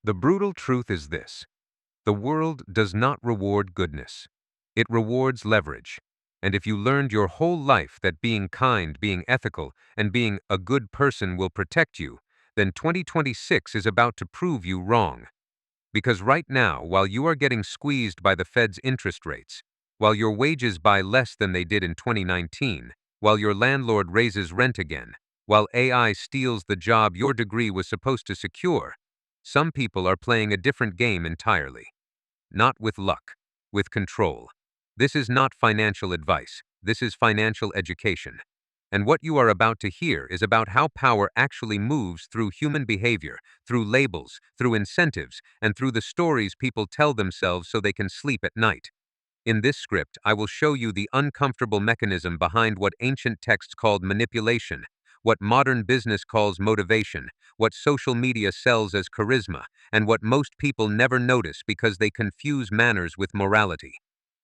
The brutal truth is this: the world does not reward goodness. It rewards leverage. And if you learned your whole life that being kind, being ethical, and being a good person will protect you, then 2026 is about to prove you wrong. Because right now, while you are getting squeezed by the Fed's interest rates, while your wages buy less than they did in 2019, while your landlord raises rent again, while AI steals the job your degree was supposed to secure, some people are playing a different game entirely. Not with luck, with control. This is not financial advice. This is financial education. And what you are about to hear is about how power actually moves through human behavior, through labels, through incentives, and through the stories people tell themselves so they can sleep at night. In this script, I will show you the uncomfortable mechanism behind what ancient texts called manipulation, what modern business calls motivation, what social media sells as charisma, and what most people never notice because they confuse manners with morality.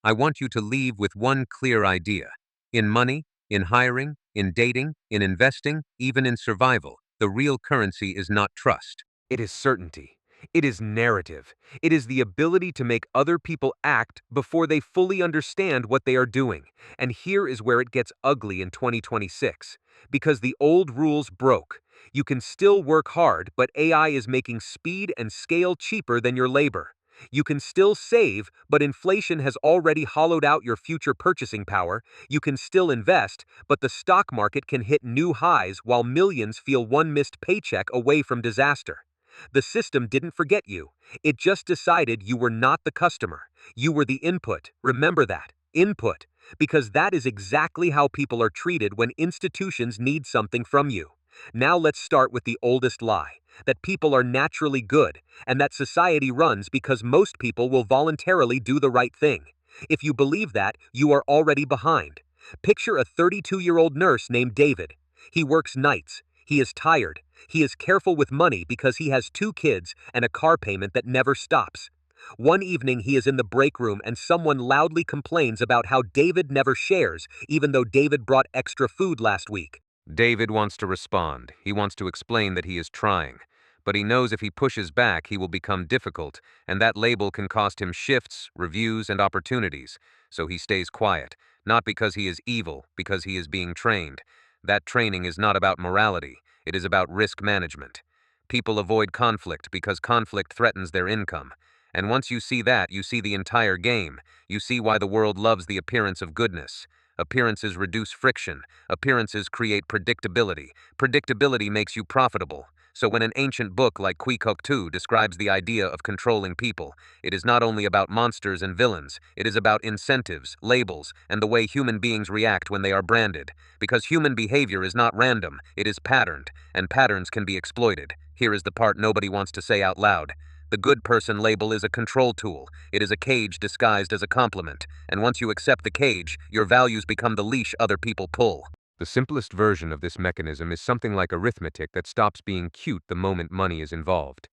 I want you to leave with one clear idea. In money, in hiring, in dating, in investing, even in survival, the real currency is not trust. It is certainty. It is narrative. It is the ability to make other people act before they fully understand what they are doing. And here is where it gets ugly in 2026. Because the old rules broke. You can still work hard, but AI is making speed and scale cheaper than your labor. You can still save, but inflation has already hollowed out your future purchasing power. You can still invest, but the stock market can hit new highs while millions feel one missed paycheck away from disaster. The system didn't forget you. It just decided you were not the customer. You were the input. Remember that. Input. Because that is exactly how people are treated when institutions need something from you. Now let's start with the oldest lie, that people are naturally good, and that society runs because most people will voluntarily do the right thing. If you believe that, you are already behind. Picture a 32-year-old nurse named David. He works nights. He is tired. He is careful with money because he has 2 kids and a car payment that never stops. One evening he is in the break room and someone loudly complains about how David never shares, even though David brought extra food last week. David wants to respond. He wants to explain that he is trying. But he knows if he pushes back, he will become difficult, and that label can cost him shifts, reviews, and opportunities. So he stays quiet, not because he is evil, because he is being trained. That training is not about morality, it is about risk management. People avoid conflict because conflict threatens their income. And once you see that, you see the entire game. You see why the world loves the appearance of goodness. Appearances reduce friction. Appearances create predictability. Predictability makes you profitable. So when an ancient book like Kui describes the idea of controlling people, it is not only about monsters and villains, it is about incentives, labels, and the way human beings react when they are branded. Because human behavior is not random, it is patterned, and patterns can be exploited. Here is the part nobody wants to say out loud. The good person label is a control tool. It is a cage disguised as a compliment. And once you accept the cage, your values become the leash other people pull. The simplest version of this mechanism is something like arithmetic that stops being cute the moment money is involved.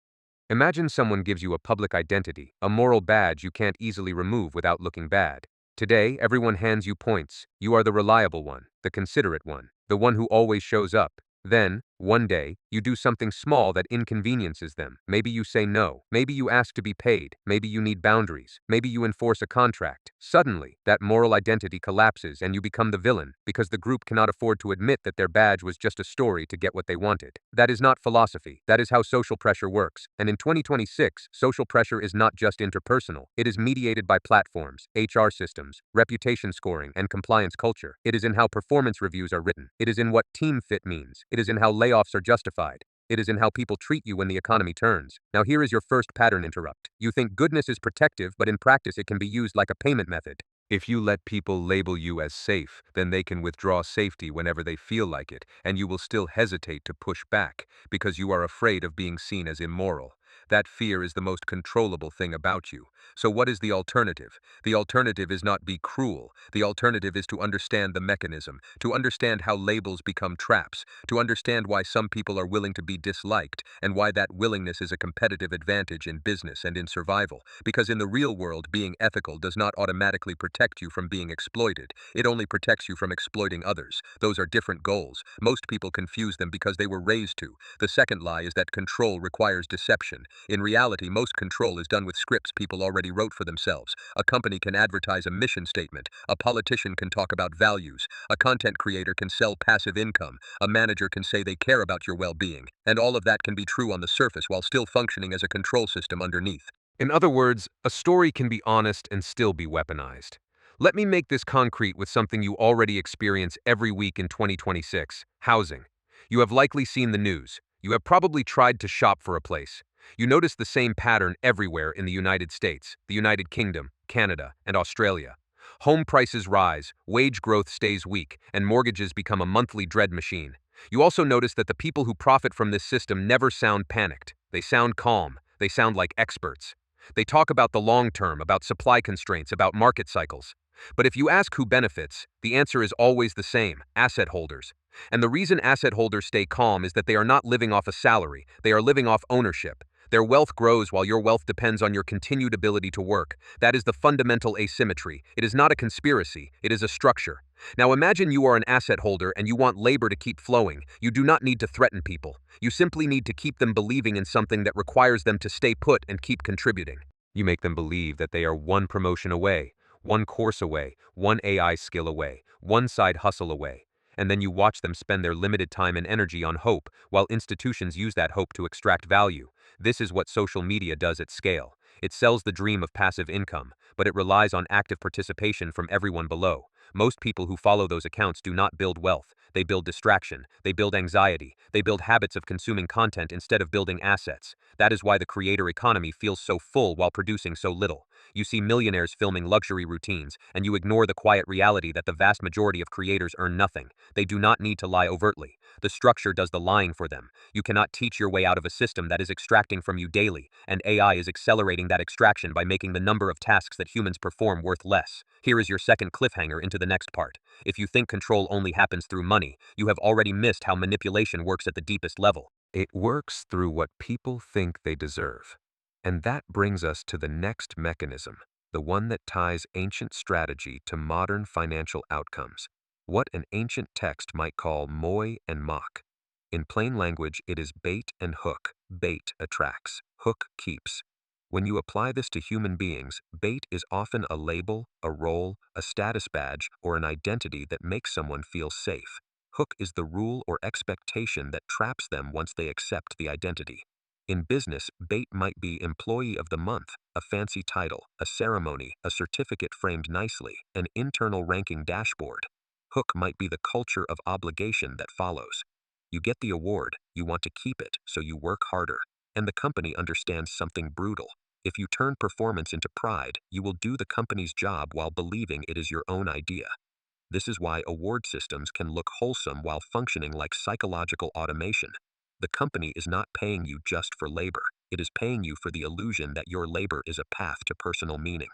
Imagine someone gives you a public identity, a moral badge you can't easily remove without looking bad. Today, everyone hands you points. You are the reliable one, the considerate one, the one who always shows up. Then, one day, you do something small that inconveniences them. Maybe you say no. Maybe you ask to be paid. Maybe you need boundaries. Maybe you enforce a contract. Suddenly, that moral identity collapses and you become the villain because the group cannot afford to admit that their badge was just a story to get what they wanted. That is not philosophy. That is how social pressure works. And in 2026, social pressure is not just interpersonal. It is mediated by platforms, HR systems, reputation scoring, and compliance culture. It is in how performance reviews are written. It is in what team fit means. It is in how layoffs are justified. It is in how people treat you when the economy turns. Now here is your first pattern interrupt. You think goodness is protective, but in practice it can be used like a payment method. If you let people label you as safe, then they can withdraw safety whenever they feel like it, and you will still hesitate to push back because you are afraid of being seen as immoral. That fear is the most controllable thing about you. So what is the alternative? The alternative is not be cruel. The alternative is to understand the mechanism, to understand how labels become traps, to understand why some people are willing to be disliked, and why that willingness is a competitive advantage in business and in survival. Because in the real world, being ethical does not automatically protect you from being exploited. It only protects you from exploiting others. Those are different goals. Most people confuse them because they were raised to. The second lie is that control requires deception. In reality, most control is done with scripts people already wrote for themselves. A company can advertise a mission statement, a politician can talk about values, a content creator can sell passive income, a manager can say they care about your well-being, and all of that can be true on the surface while still functioning as a control system underneath. In other words, a story can be honest and still be weaponized. Let me make this concrete with something you already experience every week in 2026: housing. You have likely seen the news. You have probably tried to shop for a place. You notice the same pattern everywhere in the United States, the United Kingdom, Canada, and Australia. Home prices rise, wage growth stays weak, and mortgages become a monthly dread machine. You also notice that the people who profit from this system never sound panicked. They sound calm. They sound like experts. They talk about the long term, about supply constraints, about market cycles. But if you ask who benefits, the answer is always the same: asset holders. And the reason asset holders stay calm is that they are not living off a salary, they are living off ownership. Their wealth grows while your wealth depends on your continued ability to work. That is the fundamental asymmetry. It is not a conspiracy, it is a structure. Now imagine you are an asset holder and you want labor to keep flowing. You do not need to threaten people. You simply need to keep them believing in something that requires them to stay put and keep contributing. You make them believe that they are one promotion away, one course away, one AI skill away, one side hustle away. And then you watch them spend their limited time and energy on hope, while institutions use that hope to extract value. This is what social media does at scale. It sells the dream of passive income, but it relies on active participation from everyone below. Most people who follow those accounts do not build wealth. They build distraction, they build anxiety, they build habits of consuming content instead of building assets. That is why the creator economy feels so full while producing so little. You see millionaires filming luxury routines, and you ignore the quiet reality that the vast majority of creators earn nothing. They do not need to lie overtly. The structure does the lying for them. You cannot teach your way out of a system that is extracting from you daily, and AI is accelerating that extraction by making the number of tasks that humans perform worth less. Here is your second cliffhanger into the next part. If you think control only happens through money, you have already missed how manipulation works at the deepest level. It works through what people think they deserve. And that brings us to the next mechanism, the one that ties ancient strategy to modern financial outcomes. What an ancient text might call moy and mock. In plain language, it is bait and hook. Bait attracts, hook keeps. When you apply this to human beings, bait is often a label, a role, a status badge, or an identity that makes someone feel safe. Hook is the rule or expectation that traps them once they accept the identity. In business, bait might be employee of the month, a fancy title, a ceremony, a certificate framed nicely, an internal ranking dashboard. Hook might be the culture of obligation that follows. You get the award, you want to keep it, so you work harder. And the company understands something brutal. If you turn performance into pride, you will do the company's job while believing it is your own idea. This is why award systems can look wholesome while functioning like psychological automation. The company is not paying you just for labor. It is paying you for the illusion that your labor is a path to personal meaning.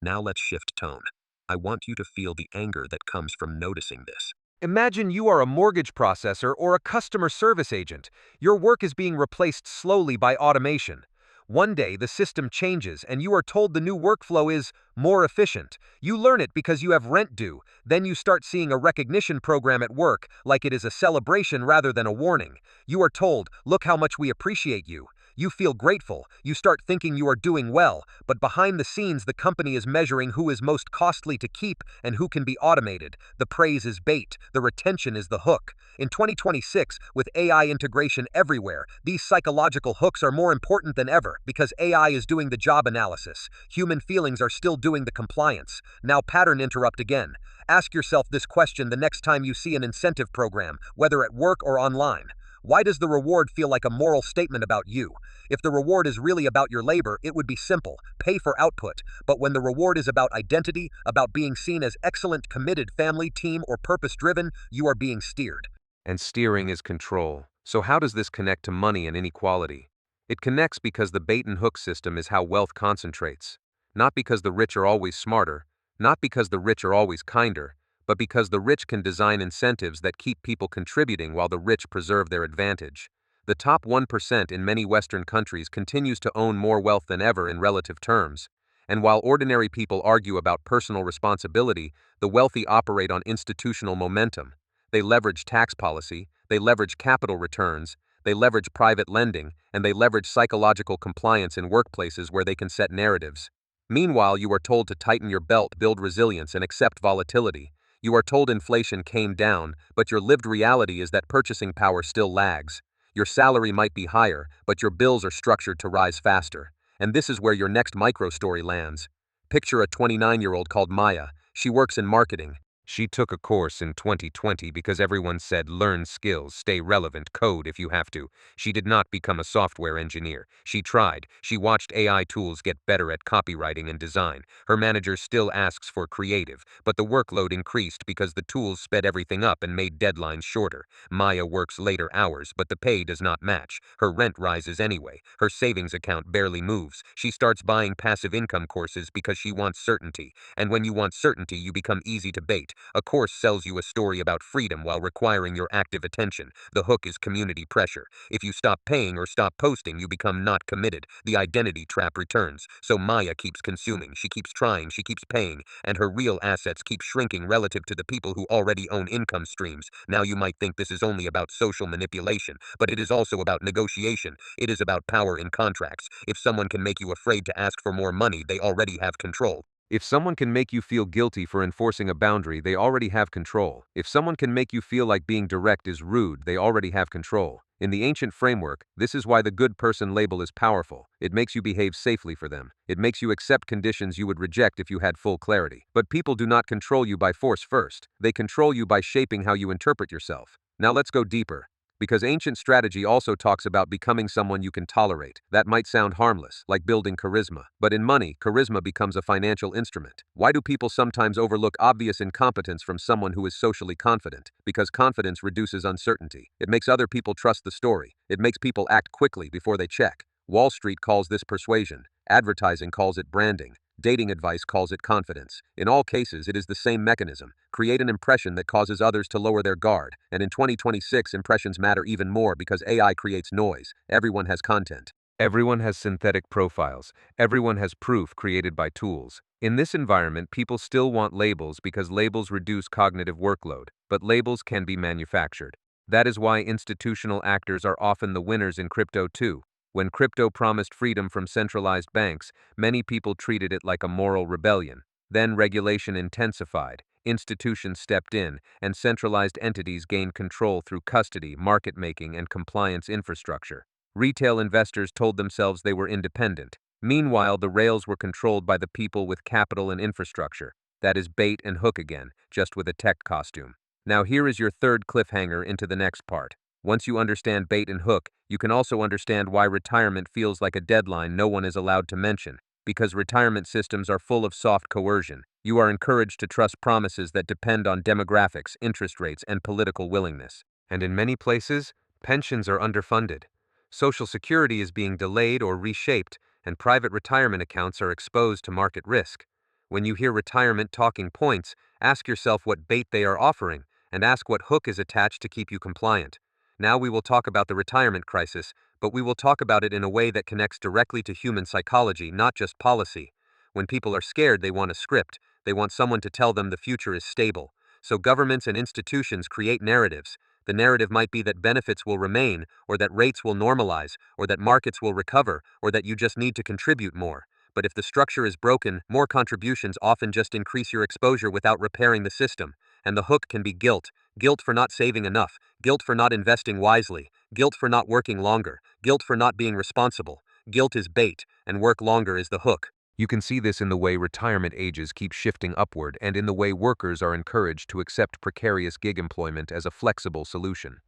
Now let's shift tone. I want you to feel the anger that comes from noticing this. Imagine you are a mortgage processor or a customer service agent. Your work is being replaced slowly by automation. One day, the system changes and you are told the new workflow is more efficient. You learn it because you have rent due. Then you start seeing a recognition program at work, like it is a celebration rather than a warning. You are told, "Look how much we appreciate you." You feel grateful. You start thinking you are doing well, but behind the scenes, the company is measuring who is most costly to keep and who can be automated. The praise is bait. The retention is the hook. In 2026, with AI integration everywhere, these psychological hooks are more important than ever because AI is doing the job analysis. Human feelings are still doing the compliance. Now pattern interrupt again. Ask yourself this question the next time you see an incentive program, whether at work or online. Why does the reward feel like a moral statement about you? If the reward is really about your labor, it would be simple: pay for output. But when the reward is about identity, about being seen as excellent, committed family, team, or purpose-driven, you are being steered. And steering is control. So how does this connect to money and inequality? It connects because the bait and hook system is how wealth concentrates. Not because the rich are always smarter, not because the rich are always kinder, but because the rich can design incentives that keep people contributing while the rich preserve their advantage. The top 1% in many Western countries continues to own more wealth than ever in relative terms. And while ordinary people argue about personal responsibility, the wealthy operate on institutional momentum. They leverage tax policy, they leverage capital returns, they leverage private lending, and they leverage psychological compliance in workplaces where they can set narratives. Meanwhile, you are told to tighten your belt, build resilience, and accept volatility. You are told inflation came down, but your lived reality is that purchasing power still lags. Your salary might be higher, but your bills are structured to rise faster. And this is where your next micro story lands. Picture a 29-year-old called Maya. She works in marketing. She took a course in 2020 because everyone said learn skills, stay relevant, code if you have to. She did not become a software engineer. She tried. She watched AI tools get better at copywriting and design. Her manager still asks for creative, but the workload increased because the tools sped everything up and made deadlines shorter. Maya works later hours, but the pay does not match. Her rent rises anyway. Her savings account barely moves. She starts buying passive income courses because she wants certainty. And when you want certainty, you become easy to bait. A course sells you a story about freedom while requiring your active attention. The hook is community pressure. If you stop paying or stop posting, you become not committed. The identity trap returns. So Maya keeps consuming, she keeps trying, she keeps paying, and her real assets keep shrinking relative to the people who already own income streams. Now you might think this is only about social manipulation, but it is also about negotiation. It is about power in contracts. If someone can make you afraid to ask for more money, they already have control. If someone can make you feel guilty for enforcing a boundary, they already have control. If someone can make you feel like being direct is rude, they already have control. In the ancient framework, this is why the good person label is powerful. It makes you behave safely for them. It makes you accept conditions you would reject if you had full clarity. But people do not control you by force first. They control you by shaping how you interpret yourself. Now let's go deeper. Because ancient strategy also talks about becoming someone you can tolerate. That might sound harmless, like building charisma. But in money, charisma becomes a financial instrument. Why do people sometimes overlook obvious incompetence from someone who is socially confident? Because confidence reduces uncertainty. It makes other people trust the story. It makes people act quickly before they check. Wall Street calls this persuasion. Advertising calls it branding. Dating advice calls it confidence. In all cases, it is the same mechanism. Create an impression that causes others to lower their guard. And in 2026, impressions matter even more because AI creates noise. Everyone has content. Everyone has synthetic profiles. Everyone has proof created by tools. In this environment, people still want labels because labels reduce cognitive workload, but labels can be manufactured. That is why institutional actors are often the winners in crypto too. When crypto promised freedom from centralized banks, many people treated it like a moral rebellion. Then regulation intensified, institutions stepped in, and centralized entities gained control through custody, market making, and compliance infrastructure. Retail investors told themselves they were independent. Meanwhile, the rails were controlled by the people with capital and infrastructure. That is bait and hook again, just with a tech costume. Now here is your third cliffhanger into the next part. Once you understand bait and hook, you can also understand why retirement feels like a deadline no one is allowed to mention. Because retirement systems are full of soft coercion, you are encouraged to trust promises that depend on demographics, interest rates, and political willingness. And in many places, pensions are underfunded. Social Security is being delayed or reshaped, and private retirement accounts are exposed to market risk. When you hear retirement talking points, ask yourself what bait they are offering, and ask what hook is attached to keep you compliant. Now we will talk about the retirement crisis, but we will talk about it in a way that connects directly to human psychology, not just policy. When people are scared, they want a script. They want someone to tell them the future is stable. So governments and institutions create narratives. The narrative might be that benefits will remain, or that rates will normalize, or that markets will recover, or that you just need to contribute more. But if the structure is broken, more contributions often just increase your exposure without repairing the system. And the hook can be guilt. Guilt for not saving enough, guilt for not investing wisely, guilt for not working longer, guilt for not being responsible. Guilt is bait, and work longer is the hook. You can see this in the way retirement ages keep shifting upward and in the way workers are encouraged to accept precarious gig employment as a flexible solution.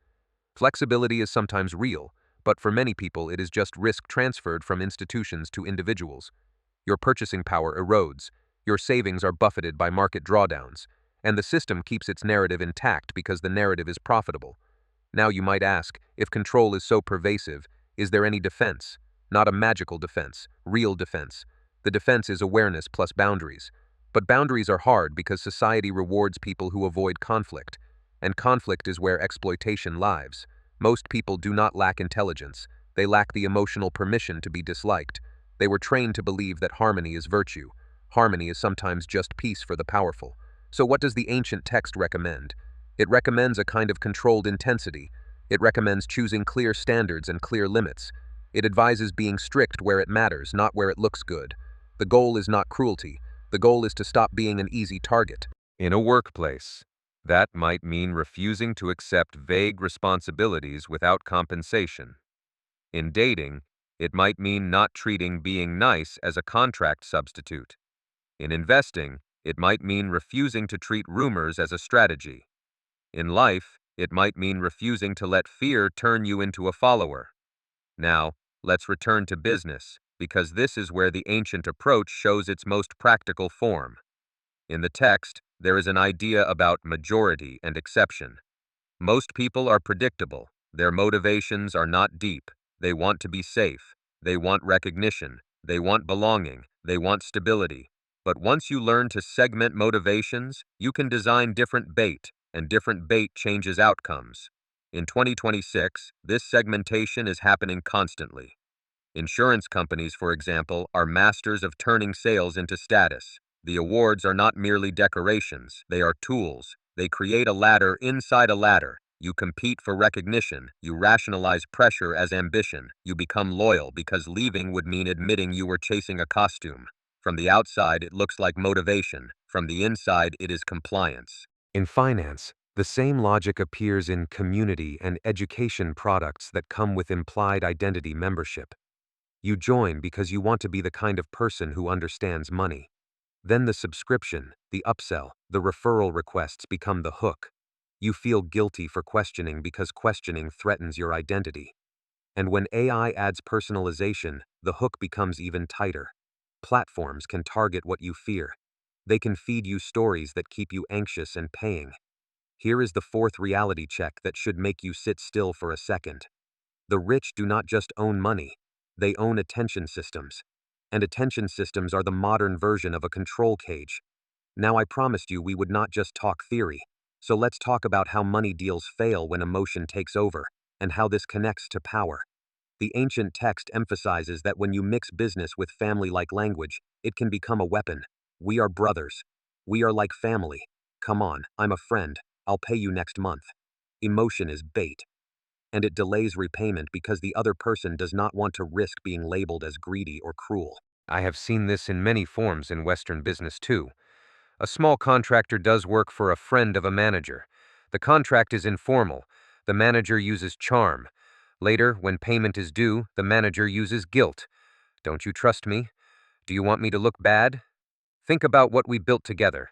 Flexibility is sometimes real, but for many people it is just risk transferred from institutions to individuals. Your purchasing power erodes, your savings are buffeted by market drawdowns, and the system keeps its narrative intact because the narrative is profitable. Now you might ask, if control is so pervasive, is there any defense? Not a magical defense, real defense. The defense is awareness plus boundaries. But boundaries are hard because society rewards people who avoid conflict, and conflict is where exploitation lives. Most people do not lack intelligence. They lack the emotional permission to be disliked. They were trained to believe that harmony is virtue. Harmony is sometimes just peace for the powerful. So what does the ancient text recommend? It recommends a kind of controlled intensity. It recommends choosing clear standards and clear limits. It advises being strict where it matters, not where it looks good. The goal is not cruelty. The goal is to stop being an easy target. In a workplace, that might mean refusing to accept vague responsibilities without compensation. In dating, it might mean not treating being nice as a contract substitute. In investing, it might mean refusing to treat rumors as a strategy. In life, it might mean refusing to let fear turn you into a follower. Now, let's return to business, because this is where the ancient approach shows its most practical form. In the text, there is an idea about majority and exception. Most people are predictable. Their motivations are not deep. They want to be safe. They want recognition. They want belonging. They want stability. But once you learn to segment motivations, you can design different bait, and different bait changes outcomes. In 2026, this segmentation is happening constantly. Insurance companies, for example, are masters of turning sales into status. The awards are not merely decorations, they are tools. They create a ladder inside a ladder. You compete for recognition, you rationalize pressure as ambition, you become loyal because leaving would mean admitting you were chasing a costume. From the outside, it looks like motivation. From the inside, it is compliance. In finance, the same logic appears in community and education products that come with implied identity membership. You join because you want to be the kind of person who understands money. Then the subscription, the upsell, the referral requests become the hook. You feel guilty for questioning because questioning threatens your identity. And when AI adds personalization, the hook becomes even tighter. Platforms can target what you fear. They can feed you stories that keep you anxious and paying. Here is the fourth reality check that should make you sit still for a second. The rich do not just own money, they own attention systems. And attention systems are the modern version of a control cage. Now I promised you we would not just talk theory. So let's talk about how money deals fail when emotion takes over, and how this connects to power. The ancient text emphasizes that when you mix business with family-like language, it can become a weapon. We are brothers. We are like family. Come on, I'm a friend. I'll pay you next month. Emotion is bait, and it delays repayment because the other person does not want to risk being labeled as greedy or cruel. I have seen this in many forms in Western business too. A small contractor does work for a friend of a manager. The contract is informal. The manager uses charm. Later, when payment is due, the manager uses guilt. Don't you trust me? Do you want me to look bad? Think about what we built together.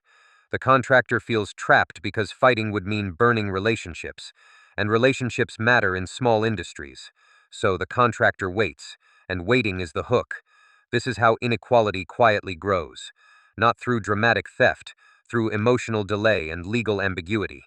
The contractor feels trapped because fighting would mean burning relationships, and relationships matter in small industries. So the contractor waits, and waiting is the hook. This is how inequality quietly grows. Not through dramatic theft, through emotional delay and legal ambiguity.